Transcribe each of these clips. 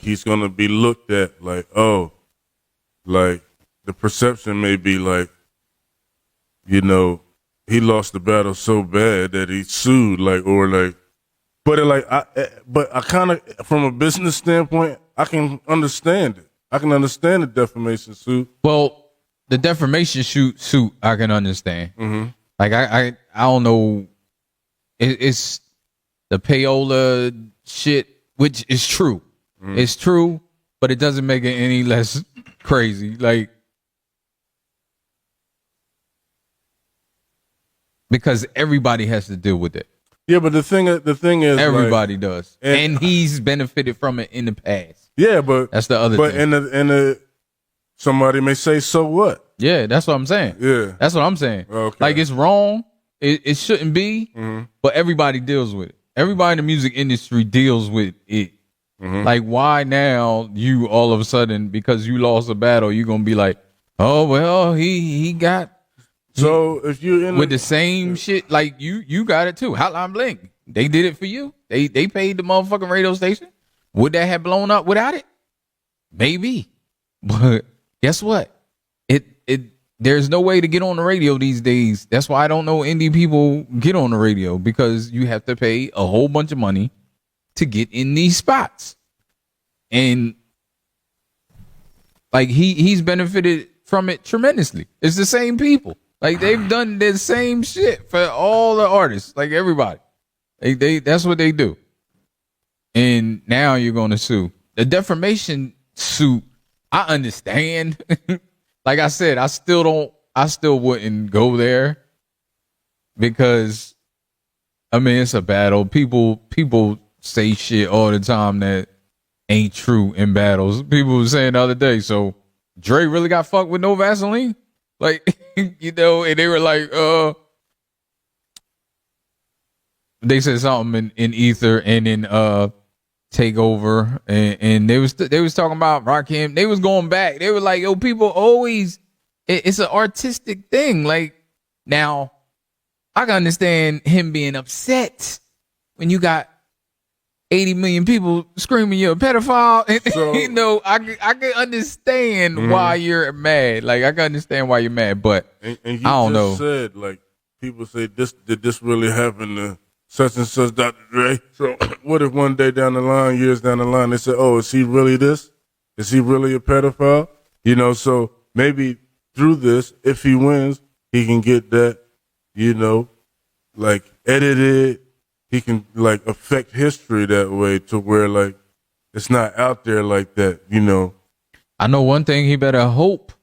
he's going to be looked at like, oh, like the perception may be like, you know, he lost the battle so bad that he sued, like, or like, but I kind of, from a business standpoint, I can understand it. I can understand the defamation suit. Well, the defamation suit I can understand. Mm-hmm. Like I don't know. It's the payola shit, which is true. Mm-hmm. It's true, but it doesn't make it any less crazy. Like, because everybody has to deal with it. Yeah, but the thing is, everybody does, and he's benefited from it in the past. Yeah, but that's the other thing. But somebody may say, so what? Yeah, that's what I'm saying. Yeah, that's what I'm saying. Okay. Like, it's wrong. It shouldn't be, but everybody deals with it. Everybody in the music industry deals with it. Like, why now you all of a sudden, because you lost a battle, you're gonna be like, oh well, he got. So if you're in with the same shit, like you got it too. Hotline Bling, they did it for you. They paid the motherfucking radio station. Would that have blown up without it? Maybe, but guess what? There's no way to get on the radio these days. That's why I don't know indie people get on the radio, because you have to pay a whole bunch of money to get in these spots. And like he's benefited from it tremendously. It's the same people. Like, they've done the same shit for all the artists, like everybody. They that's what they do. And now you're going to sue. The defamation suit, I understand. Like I said, I still wouldn't go there, because I mean, it's a battle. People say shit all the time that ain't true in battles. People were saying the other day, so Dre really got fucked with no Vaseline? Like, you know, and they were like, they said something in Ether and in Takeover, and they was talking about Rakim. They was going back. They were like, yo, people always, it's an artistic thing. Like, now I can understand him being upset when you got 80 million people screaming you're a pedophile. And, so, you know, I can understand why you're mad. Like, I can understand why you're mad, but and you I don't know. Said, like, people say, did this really happen to such and such Dr. Dre? So what if one day down the line, years down the line, they say, oh, is he really this? Is he really a pedophile? You know, so maybe through this, if he wins, he can get that, you know, like, edited. He can, like, affect history that way to where, like, it's not out there like that, you know. I know one thing, he better hope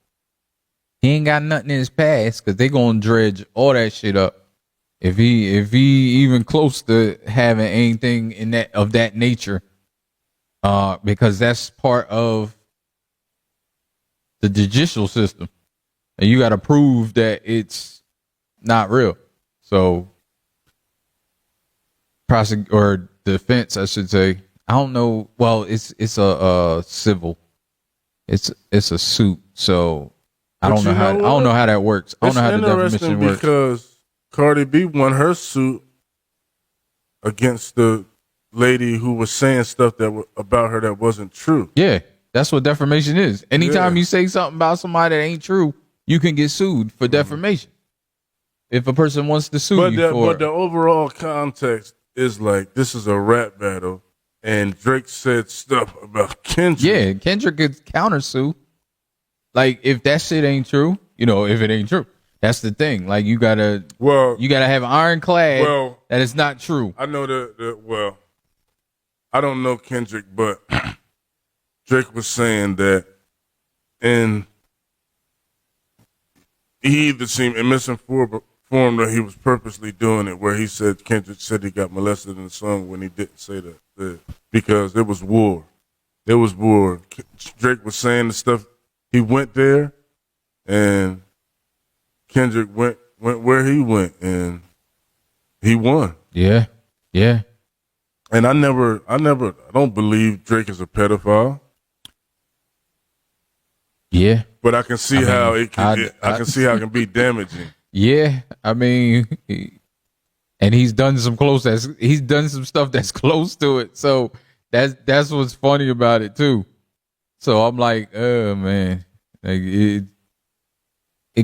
he ain't got nothing in his past, because they gonna dredge all that shit up. If he even close to having anything in that nature, because that's part of the judicial system, and you got to prove that it's not real. So, or defense, I should say. I don't know. Well, it's a civil. It's a suit. So I don't know how. I don't know how that works. I don't know how the definition works. Because Cardi B won her suit against the lady who was saying stuff about her that wasn't true. Yeah, that's what defamation is. Anytime you say something about somebody that ain't true, you can get sued for defamation. If a person wants to sue you for it. But the overall context is like, this is a rap battle, and Drake said stuff about Kendrick. Yeah, Kendrick could countersue. Like, if that shit ain't true, you know, if it ain't true, that's the thing. Like, you gotta have ironclad that it's not true. I know I don't know Kendrick, but Drake was saying that, and he either seemed misinformed that he was purposely doing it, where he said Kendrick said he got molested in the song when he didn't say that, because it was war. It was war. Drake was saying the stuff. He went there, and Kendrick went where he went, and he won. Yeah, yeah. And I don't believe Drake is a pedophile. Yeah, but I can see how it can be damaging. Yeah, I mean, and he's done some stuff that's close to it. So that's what's funny about it too. So I'm like, oh man, like it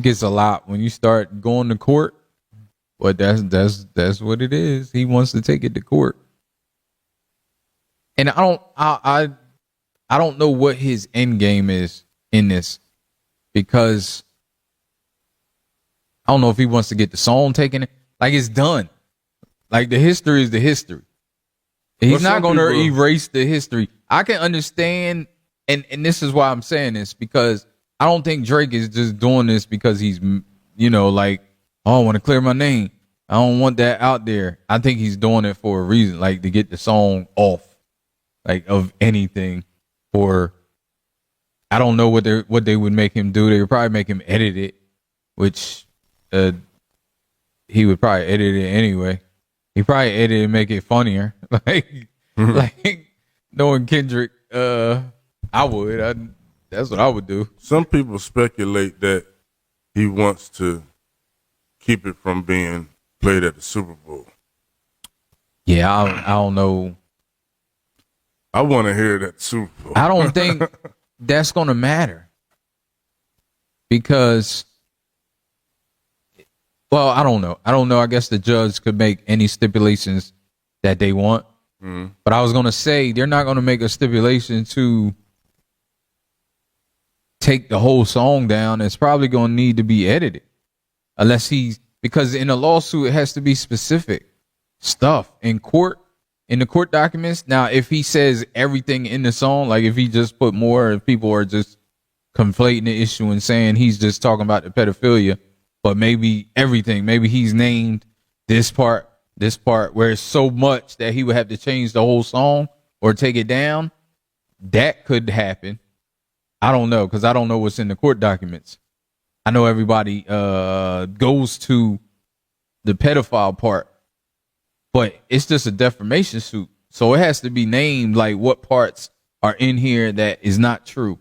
gets a lot when you start going to court. But that's what it is. He wants to take it to court, and I don't know what his end game is in this, because I don't know if he wants to get the song taken. Like, it's done. Like, the history is the history. He's not going to erase the history. I can understand, and this is why I'm saying this, because I don't think Drake is just doing this because he's, like, oh, I want to clear my name. I don't want that out there. I think he's doing it for a reason, like to get the song off, like, of anything. Or I don't know what they would make him do. They would probably make him edit it, which he would probably edit it anyway. He probably edit it and make it funnier. like knowing Kendrick, I would. That's what I would do. Some people speculate that he wants to keep it from being played at the Super Bowl. Yeah, I don't know. I want to hear it at the Super Bowl. I don't think that's going to matter, because, well, I don't know. I guess the judge could make any stipulations that they want. But I was going to say, they're not going to make a stipulation to take the whole song down. It's probably going to need to be edited, because in a lawsuit, it has to be specific stuff in court. In the court documents. Now, if he says everything in the song, like if he just put more, if people are just conflating the issue and saying he's just talking about the pedophilia, but maybe everything, maybe he's named this part, where it's so much that he would have to change the whole song or take it down, that could happen. I don't know, because I don't know what's in the court documents. I know everybody goes to the pedophile part, but it's just a defamation suit. So it has to be named, like, what parts are in here that is not true.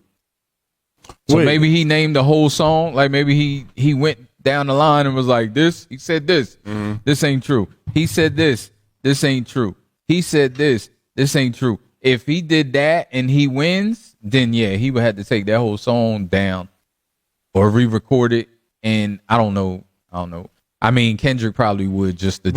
So maybe he named the whole song. Like, maybe he went down the line and was like, this, he said this, this ain't true. He said this ain't true. He said this ain't true. If he did that and he wins, then yeah, he would have to take that whole song down or re-record it. And I don't know. I mean, Kendrick probably would, just to